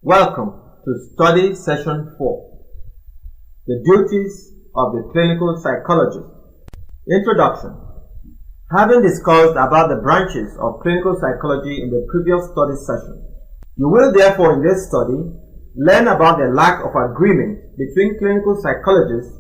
Welcome to Study Session 4, The Duties of the Clinical Psychologist. Introduction. Having discussed about the branches of clinical psychology in the previous study session, you will therefore in this study learn about the lack of agreement between clinical psychologists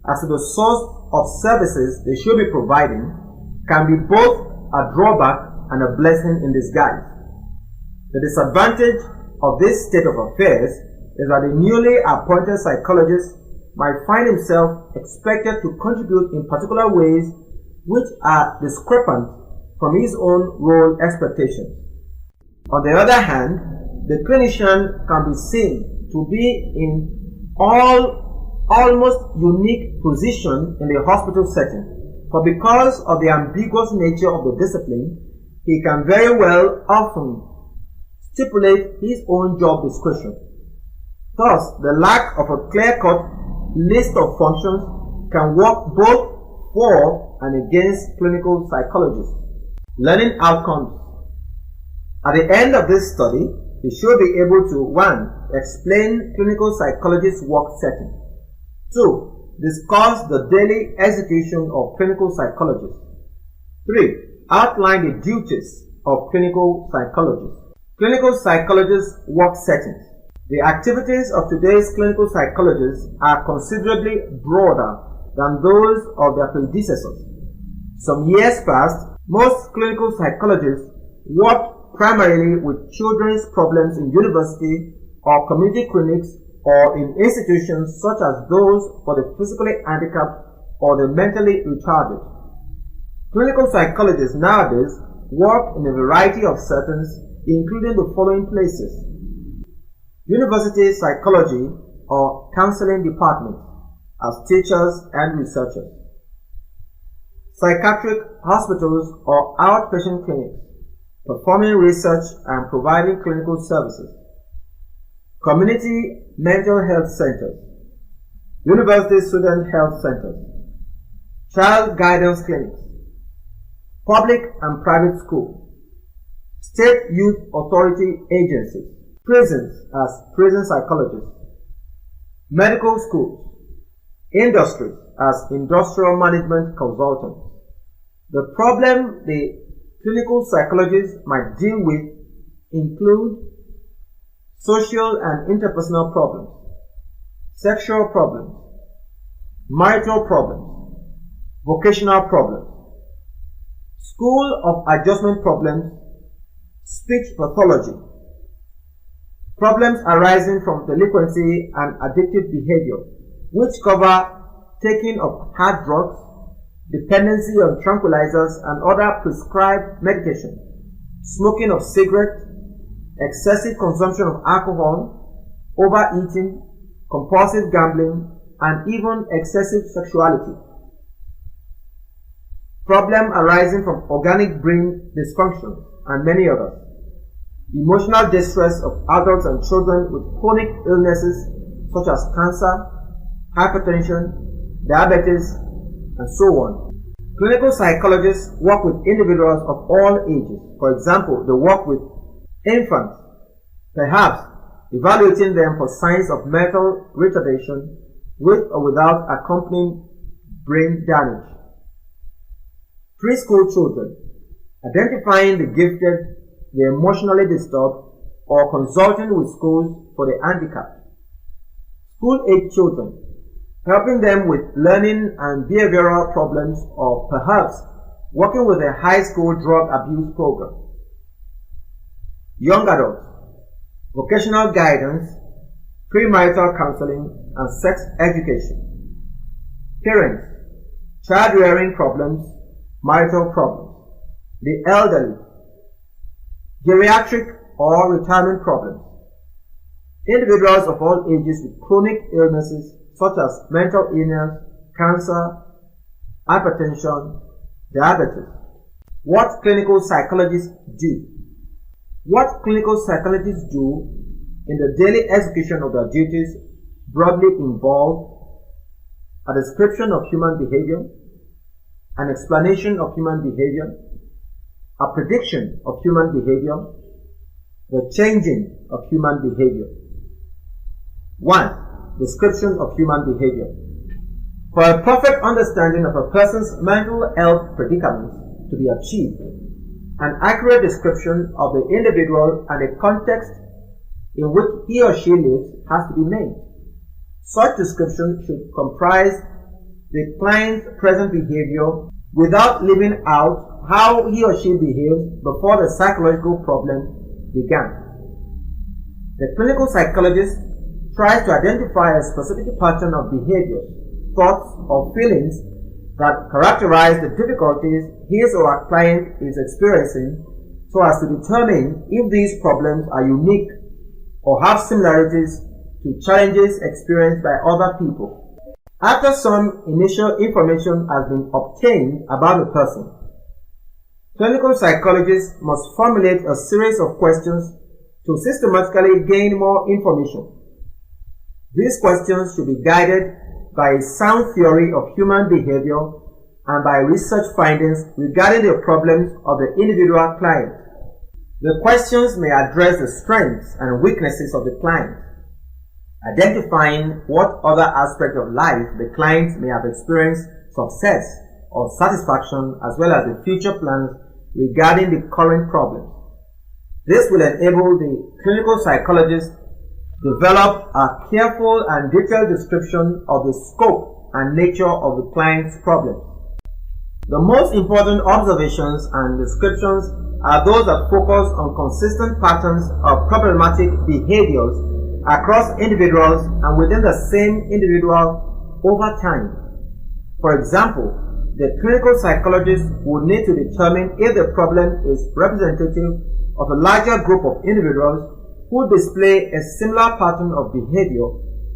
as to the source of services they should be providing can be both a drawback and a blessing in disguise. The disadvantage of this state of affairs is that the newly appointed psychologist might find himself expected to contribute in particular ways which are discrepant from his own role expectations. On the other hand, the clinician can be seen to be in almost unique position in the hospital setting, for because of the ambiguous nature of the discipline, he can very well often stipulate his own job description. Thus, the lack of a clear-cut list of functions can work both for and against clinical psychologists. Learning outcomes. At the end of this study, we should be able to 1. Explain clinical psychologists' work setting. 2. Discuss the daily execution of clinical psychologists. 3. Outline the duties of clinical psychologists. Clinical psychologists' work settings. The activities of today's clinical psychologists are considerably broader than those of their predecessors. Some years past, most clinical psychologists worked primarily with children's problems in university or community clinics or in institutions such as those for the physically handicapped or the mentally retarded. Clinical psychologists nowadays work in a variety of settings, including the following places: university psychology or counseling department as teachers and researchers, psychiatric hospitals or outpatient clinics performing research and providing clinical services, community mental health centers, university student health centers, child guidance clinics, public and private schools, state youth authority agencies, prisons as prison psychologists, medical schools, industries as industrial management consultants. The problem the clinical psychologists might deal with include social and interpersonal problems, sexual problems, marital problems, vocational problems, school of adjustment problems, speech pathology, problems arising from delinquency and addictive behavior, which cover taking of hard drugs, dependency on tranquilizers and other prescribed medication, smoking of cigarettes, excessive consumption of alcohol, overeating, compulsive gambling, and even excessive sexuality. Problem arising from organic brain dysfunction and many others. Emotional distress of adults and children with chronic illnesses such as cancer, hypertension, diabetes, and so on. Clinical psychologists work with individuals of all ages. For example, they work with infants, perhaps evaluating them for signs of mental retardation with or without accompanying brain damage. Preschool children, identifying the gifted, the emotionally disturbed, or consulting with schools for the handicapped. School-age children, helping them with learning and behavioral problems, or perhaps working with a high school drug abuse program. Young adults, vocational guidance, premarital counseling, and sex education. Parents, child rearing problems, marital problems. The elderly, geriatric or retirement problems. Individuals of all ages with chronic illnesses such as mental illness, cancer, hypertension, diabetes. What clinical psychologists do. What clinical psychologists do in the daily execution of their duties broadly involve a description of human behavior, an explanation of human behavior, a prediction of human behavior, the changing of human behavior. 1. Description of human behavior. For a perfect understanding of a person's mental health predicament to be achieved, an accurate description of the individual and the context in which he or she lives has to be made. Such description should comprise the client's present behavior without leaving out how he or she behaved before the psychological problem began. The clinical psychologist tries to identify a specific pattern of behaviors, thoughts, or feelings that characterize the difficulties his or her client is experiencing so as to determine if these problems are unique or have similarities to challenges experienced by other people. After some initial information has been obtained about the person, clinical psychologists must formulate a series of questions to systematically gain more information. These questions should be guided by a sound theory of human behavior and by research findings regarding the problems of the individual client. The questions may address the strengths and weaknesses of the client, identifying what other aspects of life the client may have experienced success or satisfaction, as well as the future plans regarding the current problems. This will enable the clinical psychologist develop a careful and detailed description of the scope and nature of the client's problems. The most important observations and descriptions are those that focus on consistent patterns of problematic behaviors across individuals and within the same individual over time. For example, the clinical psychologist would need to determine if the problem is representative of a larger group of individuals who display a similar pattern of behavior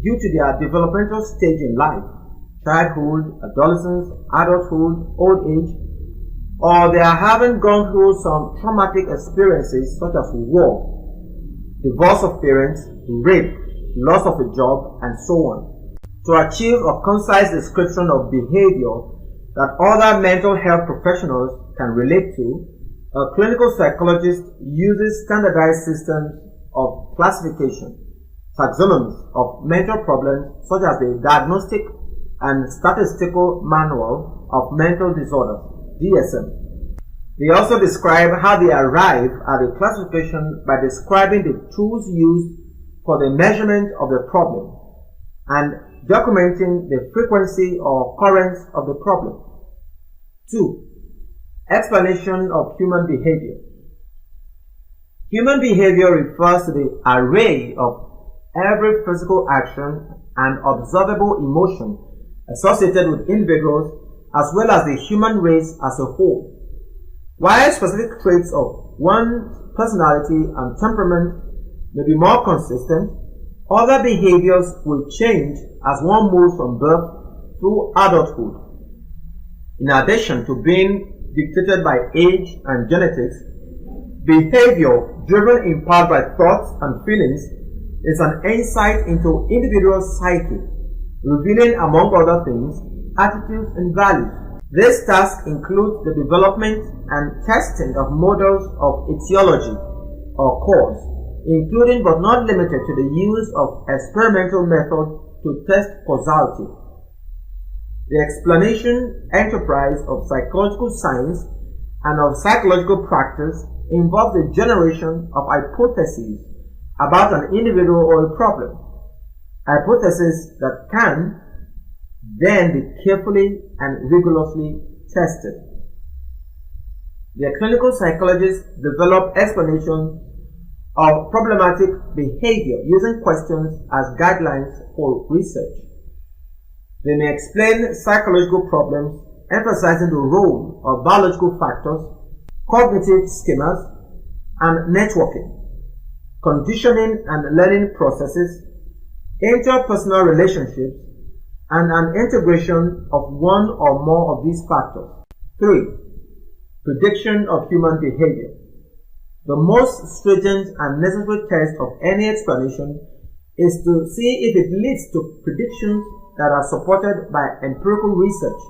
due to their developmental stage in life, childhood, adolescence, adulthood, old age, or they are having gone through some traumatic experiences such as war, divorce of parents, rape, loss of a job, and so on. To achieve a concise description of behavior that other mental health professionals can relate to, a clinical psychologist uses standardized systems of classification, taxonomies of mental problems such as the Diagnostic and Statistical Manual of Mental Disorders, DSM. They also describe how they arrive at the classification by describing the tools used for the measurement of the problem and documenting the frequency or occurrence of the problem. 2. Explanation of human behavior. Human behavior refers to the array of every physical action and observable emotion associated with individuals as well as the human race as a whole. While specific traits of one's personality and temperament may be more consistent, other behaviors will change as one moves from birth through adulthood. In addition to being dictated by age and genetics, behavior driven in part by thoughts and feelings is an insight into individual psyche, revealing, among other things, attitudes and values. This task includes the development and testing of models of etiology or cause, including but not limited to the use of experimental methods to test causality. The explanation enterprise of psychological science and of psychological practice involves the generation of hypotheses about an individual or a problem, hypotheses that can then be carefully and rigorously tested. The clinical psychologists develop explanations of problematic behavior using questions as guidelines for research. They may explain psychological problems, emphasizing the role of biological factors, cognitive schemas, and networking, conditioning and learning processes, interpersonal relationships, and an integration of one or more of these factors. 3. Prediction of human behavior. The most stringent and necessary test of any explanation is to see if it leads to predictions that are supported by empirical research.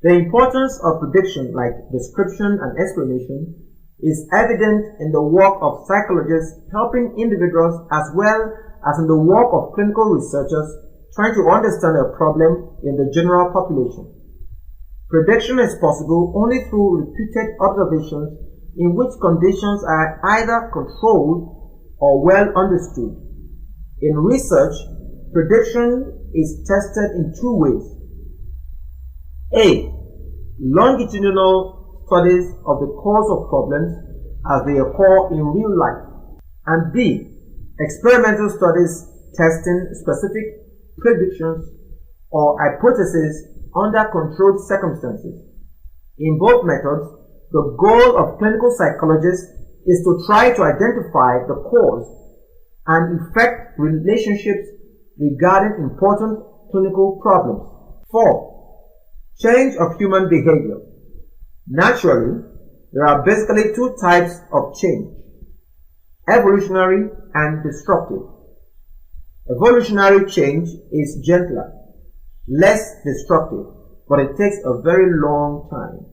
The importance of prediction, like description and explanation, is evident in the work of psychologists helping individuals as well as in the work of clinical researchers trying to understand a problem in the general population. Prediction is possible only through repeated observations in which conditions are either controlled or well understood. In research, prediction is tested in two ways. A. Longitudinal studies of the cause of problems as they occur in real life. And B. Experimental studies testing specific predictions or hypotheses under controlled circumstances. In both methods, the goal of clinical psychologists is to try to identify the cause and effect relationships regarding important clinical problems. 4. Change of human behavior. Naturally, there are basically two types of change: evolutionary and destructive. Evolutionary change is gentler, less destructive, but it takes a very long time.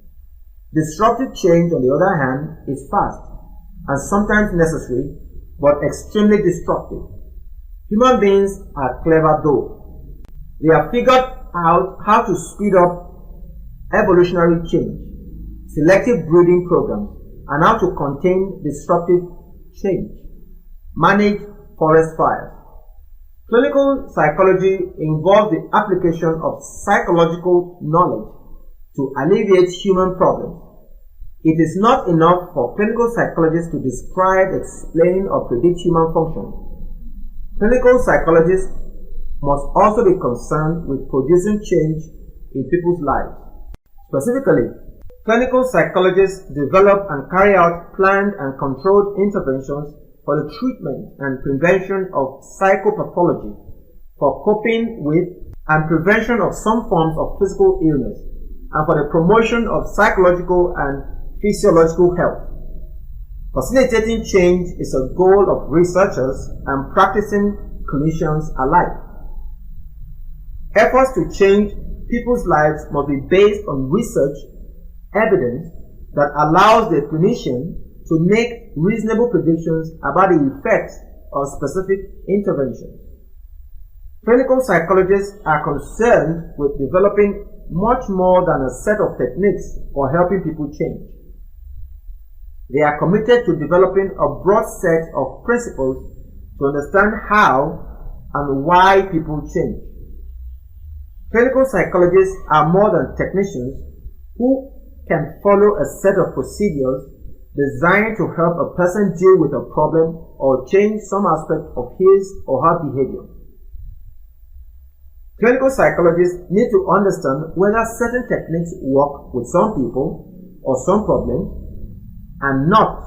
Destructive change, on the other hand, is fast and sometimes necessary, but extremely destructive. Human beings are clever though. They have figured out how to speed up evolutionary change, selective breeding programs, and how to contain destructive change, manage forest fires. Clinical psychology involves the application of psychological knowledge to alleviate human problems. It is not enough for clinical psychologists to describe, explain, or predict human function. Clinical psychologists must also be concerned with producing change in people's lives. Specifically, clinical psychologists develop and carry out planned and controlled interventions for the treatment and prevention of psychopathology, for coping with and prevention of some forms of physical illness, and for the promotion of psychological and physiological health. Facilitating change is a goal of researchers and practicing clinicians alike. Efforts to change people's lives must be based on research evidence that allows the clinician to make reasonable predictions about the effects of specific interventions. Clinical psychologists are concerned with developing much more than a set of techniques for helping people change. They are committed to developing a broad set of principles to understand how and why people change. Clinical psychologists are more than technicians who can follow a set of procedures designed to help a person deal with a problem or change some aspect of his or her behavior. Clinical psychologists need to understand whether certain techniques work with some people or some problems and not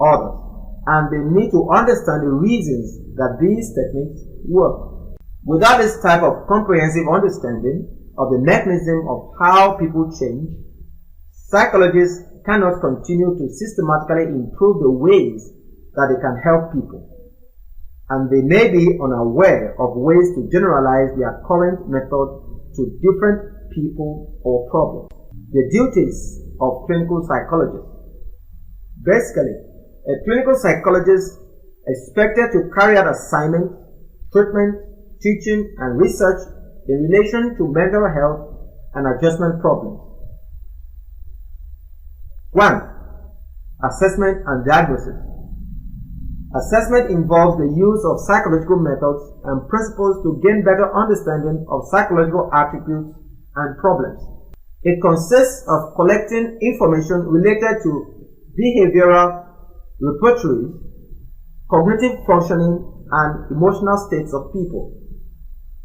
others, and they need to understand the reasons that these techniques work. Without this type of comprehensive understanding of the mechanism of how people change, psychologists cannot continue to systematically improve the ways that they can help people, and they may be unaware of ways to generalize their current method to different people or problems. The duties of clinical psychologists. Basically, a clinical psychologist is expected to carry out assignments, treatment, teaching, and research in relation to mental health and adjustment problems. 1. Assessment and diagnosis. Assessment involves the use of psychological methods and principles to gain better understanding of psychological attributes and problems. It consists of collecting information related to behavioral repertories, cognitive functioning, and emotional states of people.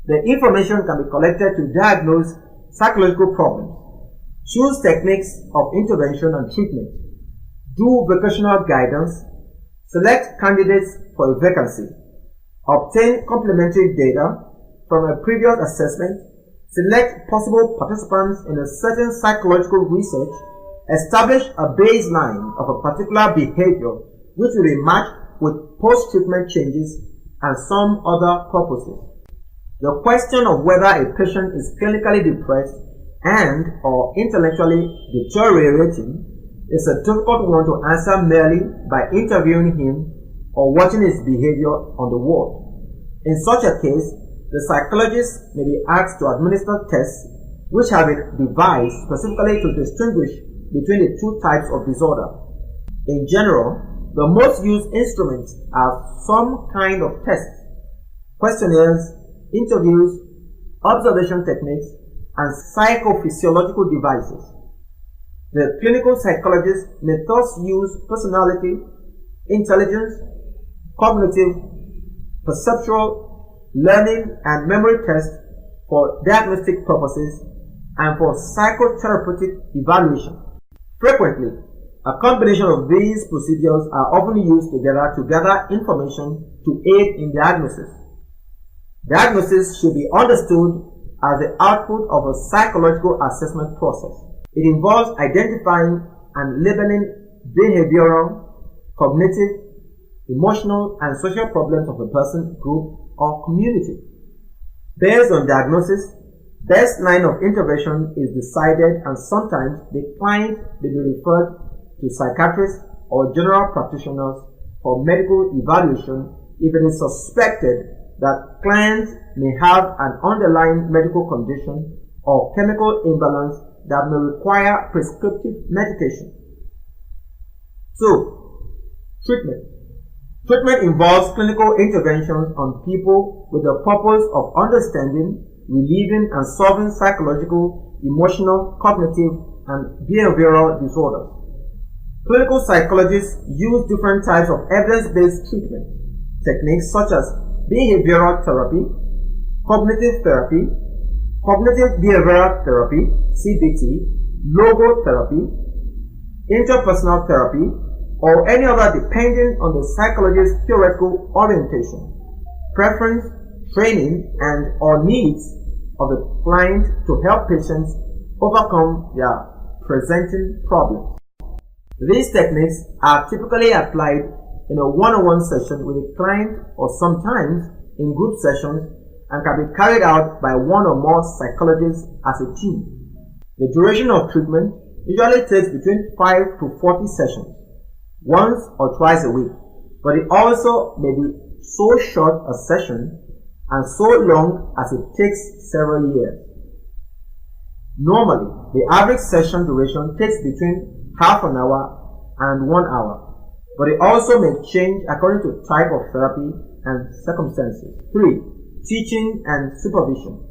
The information can be collected to diagnose psychological problems, choose techniques of intervention and treatment, do vocational guidance, select candidates for a vacancy, obtain complementary data from a previous assessment, select possible participants in a certain psychological research, establish a baseline of a particular behavior which will be matched with post-treatment changes and some other purposes. The question of whether a patient is clinically depressed and or intellectually deteriorating is a difficult one to answer merely by interviewing him or watching his behavior on the ward. In such a case, the psychologist may be asked to administer tests which have been devised specifically to distinguish between the two types of disorder. In general, the most used instruments are some kind of tests, questionnaires, interviews, observation techniques, and psychophysiological devices. The clinical psychologist may thus use personality, intelligence, cognitive, perceptual, learning, and memory tests for diagnostic purposes and for psychotherapeutic evaluation. Frequently, a combination of these procedures are often used together to gather information to aid in diagnosis. Diagnosis should be understood as the output of a psychological assessment process. It involves identifying and labeling behavioral, cognitive, emotional, and social problems of a person, group, or community. Based on diagnosis, best line of intervention is decided, and sometimes the client may be referred to psychiatrists or general practitioners for medical evaluation if it is suspected that clients may have an underlying medical condition or chemical imbalance that may require prescriptive medication. So, treatment. Treatment involves clinical interventions on people with the purpose of understanding, relieving, and solving psychological, emotional, cognitive, and behavioral disorders. Clinical psychologists use different types of evidence-based treatment techniques such as behavioral therapy, cognitive therapy, cognitive behavioral therapy, CBT, logotherapy, interpersonal therapy, or any other depending on the psychologist's theoretical orientation, preference, training, and or needs of the client to help patients overcome their presenting problems. These techniques are typically applied in a one-on-one session with a client or sometimes in group sessions and can be carried out by one or more psychologists as a team. The duration of treatment usually takes between 5 to 40 sessions, once or twice a week, but it also may be so short a session and so long as it takes several years. Normally, the average session duration takes between half an hour and 1 hour, but it also may change according to type of therapy and circumstances. 3. Teaching and supervision.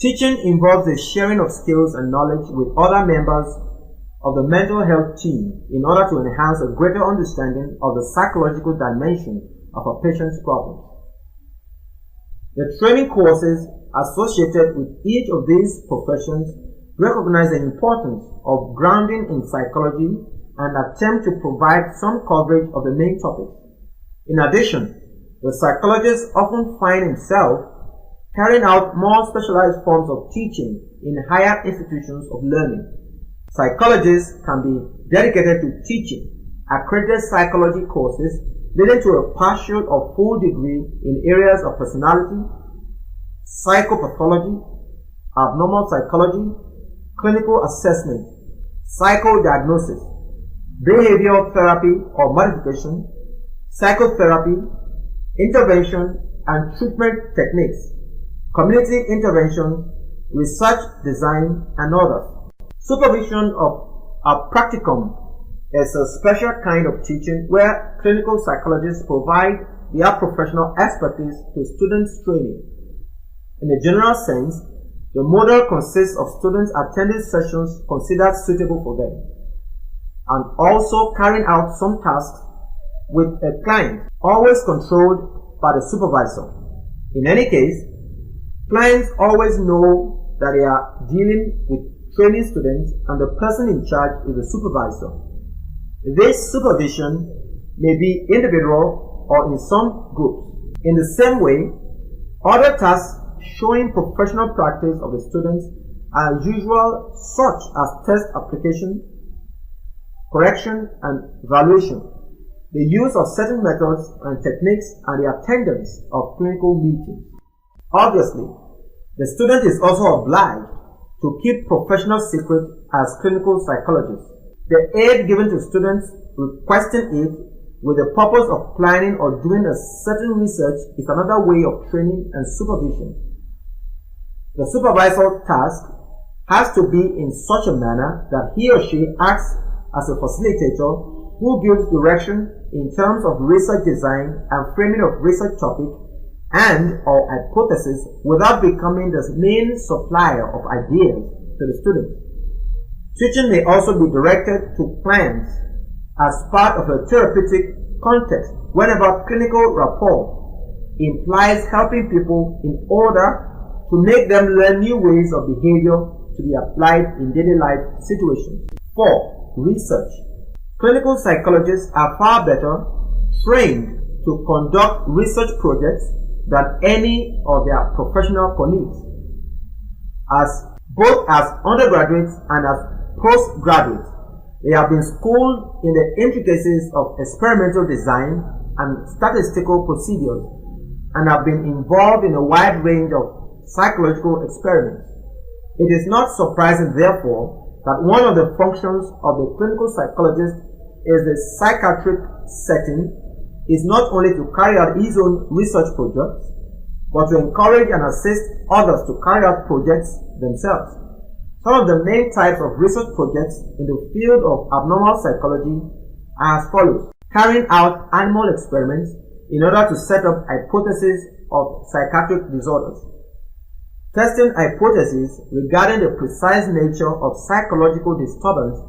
Teaching involves the sharing of skills and knowledge with other members of the mental health team in order to enhance a greater understanding of the psychological dimension of a patient's problems. The training courses associated with each of these professions recognize the importance of grounding in psychology and attempt to provide some coverage of the main topics. In addition, the psychologist often finds himself carrying out more specialized forms of teaching in higher institutions of learning. Psychologists can be dedicated to teaching accredited psychology courses leading to a partial or full degree in areas of personality, psychopathology, abnormal psychology, clinical assessment, psychodiagnosis, behavioral therapy or modification, psychotherapy, intervention and treatment techniques, community intervention, research design, and others. Supervision of a practicum is a special kind of teaching where clinical psychologists provide their professional expertise to students' training. In a general sense, the model consists of students attending sessions considered suitable for them and also carrying out some tasks with a client, always controlled by the supervisor. In any case, clients always know that they are dealing with training students and the person in charge is the supervisor. This supervision may be individual or in some groups. In the same way, other tasks showing professional practice of the students are usual, such as test application, correction, and evaluation, the use of certain methods and techniques, and the attendance of clinical meetings. Obviously, the student is also obliged to keep professional secret as clinical psychologists. The aid given to students requesting it with the purpose of planning or doing a certain research is another way of training and supervision. The supervisor's task has to be in such a manner that he or she acts as a facilitator who gives direction in terms of research design and framing of research topic and or hypothesis without becoming the main supplier of ideas to the student. Teaching may also be directed to plans as part of a therapeutic context whenever clinical rapport implies helping people in order to make them learn new ways of behavior to be applied in daily life situations. 4. Research. Clinical psychologists are far better trained to conduct research projects than any of their professional colleagues, both as undergraduates and as postgraduates. They have been schooled in the intricacies of experimental design and statistical procedures and have been involved in a wide range of psychological experiments. It is not surprising, therefore, that one of the functions of the clinical psychologist in the psychiatric setting is not only to carry out his own research projects, but to encourage and assist others to carry out projects themselves. Some of the main types of research projects in the field of abnormal psychology are as follows: carrying out animal experiments in order to set up hypotheses of psychiatric disorders, testing hypotheses regarding the precise nature of psychological disturbance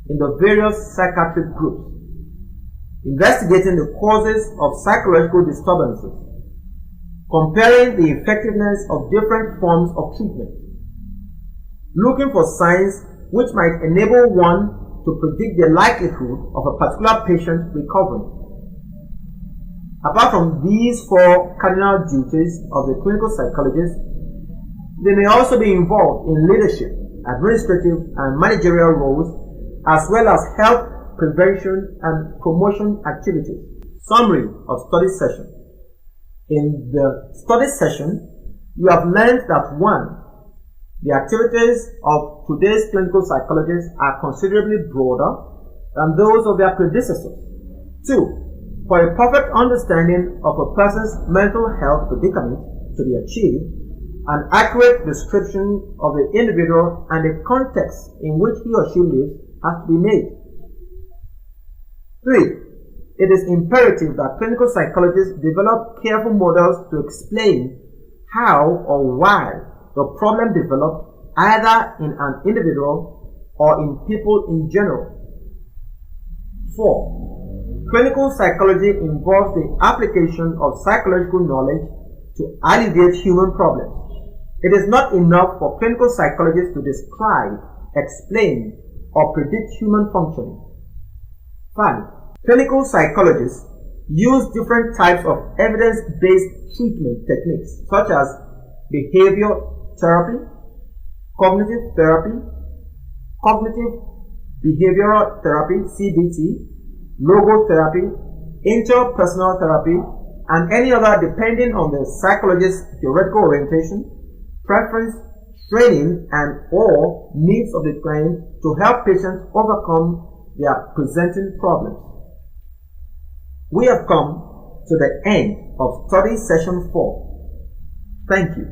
in the various psychiatric groups, investigating the causes of psychological disturbances, comparing the effectiveness of different forms of treatment, looking for signs which might enable one to predict the likelihood of a particular patient recovering. Apart from these 4 cardinal duties of the clinical psychologist, they may also be involved in leadership, administrative and managerial roles, as well as health prevention and promotion activities. Summary of study session. In the study session, you have learned that 1. The activities of today's clinical psychologists are considerably broader than those of their predecessors. 2. For a perfect understanding of a person's mental health predicament to be achieved, an accurate description of the individual and the context in which he or she lives has to be made. 3. It is imperative that clinical psychologists develop careful models to explain how or why the problem developed either in an individual or in people in general. 4. Clinical psychology involves the application of psychological knowledge to alleviate human problems. It is not enough for clinical psychologists to describe, explain, or predict human functioning. 5. Clinical psychologists use different types of evidence-based treatment techniques such as behavior therapy, cognitive therapy, cognitive behavioral therapy, CBT, logotherapy, interpersonal therapy, and any other depending on the psychologist's theoretical orientation, preference, training, and or needs of the client to help patients overcome their presenting problems. We have come to the end of study session 4. Thank you.